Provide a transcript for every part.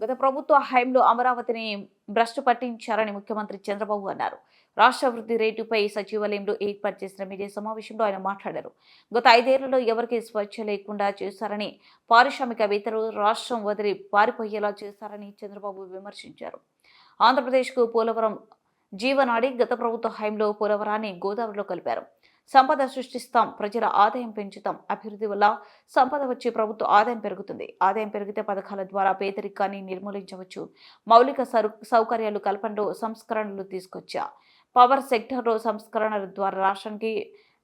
గత ప్రభుత్వ హయాంలో అమరావతిని భ్రష్టు పట్టించారని ముఖ్యమంత్రి చంద్రబాబు అన్నారు. రాష్ట్ర అభివృద్ధి రేటుపై సచివాలయంలో ఏర్పాటు చేసిన మీడియా సమావేశంలో ఆయన మాట్లాడారు. గత 5 ఏళ్లలో ఎవరికీ స్వేచ్ఛ లేకుండా చేశారని, పారిశ్రామికవేత్తలు రాష్ట్రం వదిలి పారిపోయేలా చేశారని చంద్రబాబు విమర్శించారు. ఆంధ్రప్రదేశ్కు పోలవరం జీవనాడి. గత ప్రభుత్వ హయాంలో పోలవరాన్ని గోదావరిలో కలిపారు. సంపద సృష్టిస్తాం, ప్రజల ఆదాయం పెంచుతాం. అభివృద్ధి వల్ల సంపద వచ్చి ప్రభుత్వ ఆదాయం పెరుగుతుంది. ఆదాయం పెరిగితే పథకాల ద్వారా పేదరికాన్ని నిర్మూలించవచ్చు. మౌలిక సౌకర్యాలు కల్పనలో సంస్కరణలు తీసుకొచ్చా. పవర్ సెక్టర్లో సంస్కరణల ద్వారా రాష్ట్రానికి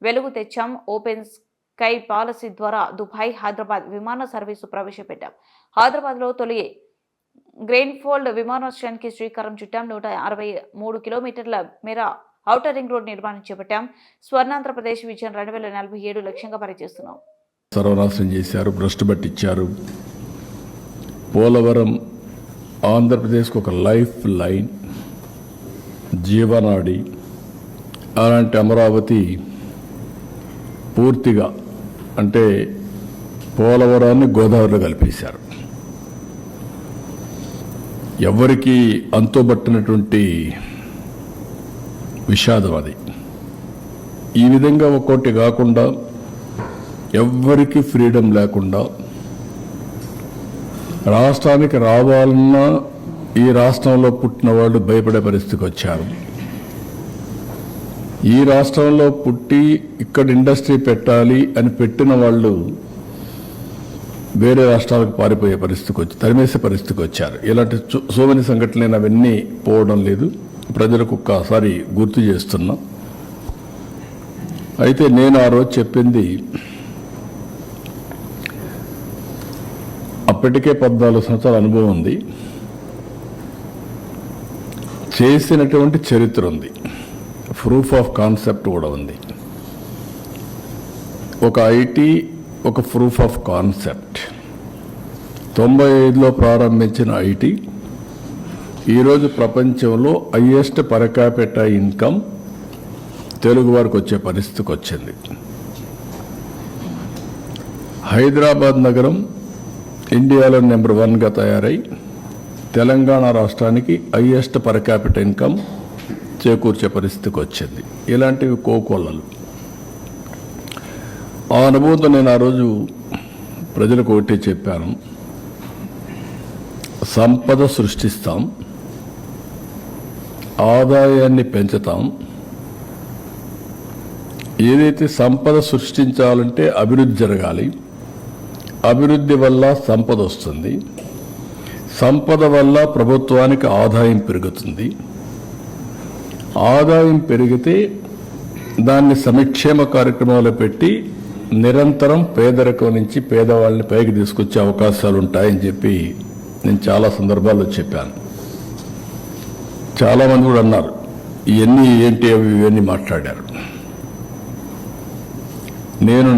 వెలుగు తెచ్చాం. ఓపెన్ స్కై పాలసీ ద్వారా దుబాయ్, హైదరాబాద్ విమాన సర్వీసు ప్రవేశపెట్టాం. హైదరాబాద్లో తొలి గ్రెయిన్ఫోల్డ్ విమానాశ్రయానికి శ్రీకారం చుట్టాం. 163 కిలోమీటర్ల మేర ఔటర్ రింగ్ రోడ్ నిర్మాణం చేపట్టాం. స్వర్ణాంధ్రప్రదేశ్ విజన్ 2047 లక్ష్యంగా పనిచేస్తున్నాం. సర్వనాశనం చేశారు, భ్రష్టు పట్టించారు. పోలవరం ఆంధ్రప్రదేశ్కు ఒక లైఫ్ లైన్, జీవనాడి. అలాంటి అమరావతి పూర్తిగా అంటే పోలవరాన్ని గోదావరిలో కలిపేశారు. ఎవరికి అంతుబట్టినటువంటి విషాదం అది. ఈ విధంగా ఒక్కోటి కాకుండా ఎవ్వరికి ఫ్రీడమ్ లేకుండా రాష్ట్రానికి రావాలన్నా ఈ రాష్ట్రంలో పుట్టిన వాళ్ళు భయపడే పరిస్థితికి వచ్చారు. ఈ రాష్ట్రంలో పుట్టి ఇక్కడ ఇండస్ట్రీ పెట్టాలి అని పెట్టిన వాళ్ళు వేరే రాష్ట్రాలకు పారిపోయే పరిస్థితికి వచ్చి తరిమేసే పరిస్థితికి వచ్చారు. ఇలాంటి సోమని సంఘటనలు అవన్నీ పోవడం లేదు. ప్రజలకు ఒక్కసారి గుర్తు చేస్తున్నా. అయితే నేను ఆ రోజు చెప్పింది, అప్పటికే 14 సంవత్సరాల అనుభవం ఉంది, చేసినటువంటి చరిత్ర ఉంది, ప్రూఫ్ ఆఫ్ కాన్సెప్ట్ కూడా ఉంది. ఒక ఐటీ, ఒక ప్రూఫ్ ఆఫ్ కాన్సెప్ట్. 95లో ప్రారంభించిన ఐటీ ఈరోజు ప్రపంచంలో highest per capita income Telugu వారికి వచ్చే పరిస్థితికి వచ్చింది. హైదరాబాద్ నగరం ఇండియాలో నెంబర్ 1గా తయారై తెలంగాణ రాష్ట్రానికి హైయెస్ట్ పర్ క్యాపిటా ఇన్కమ్ చేకూర్చే పరిస్థితికి వచ్చింది. ఇలాంటివి కోకొల్లలు. ఆ అనుభవంతో నేను ఆ రోజు ప్రజలకు ఒకటే చెప్పాను, సంపద సృష్టిస్తాం, ఆదాయాన్ని పెంచుతాం. ఏదైతే సంపద సృష్టించాలంటే అభివృద్ధి జరగాలి. అభివృద్ధి వల్ల సంపద వస్తుంది. సంపద వల్ల ప్రభుత్వానికి ఆదాయం పెరుగుతుంది. ఆదాయం పెరిగితే దాన్ని సంక్షేమ కార్యక్రమాలు పెట్టి నిరంతరం పేదరికం నుంచి పేదవాళ్ళని పైకి తీసుకొచ్చే అవకాశాలు ఉంటాయని చెప్పి నేను చాలా సందర్భాల్లో చెప్పాను. చాలామంది కూడా అన్నారు, ఇవన్నీ ఏంటి అవి ఇవన్నీ మాట్లాడారు. నేను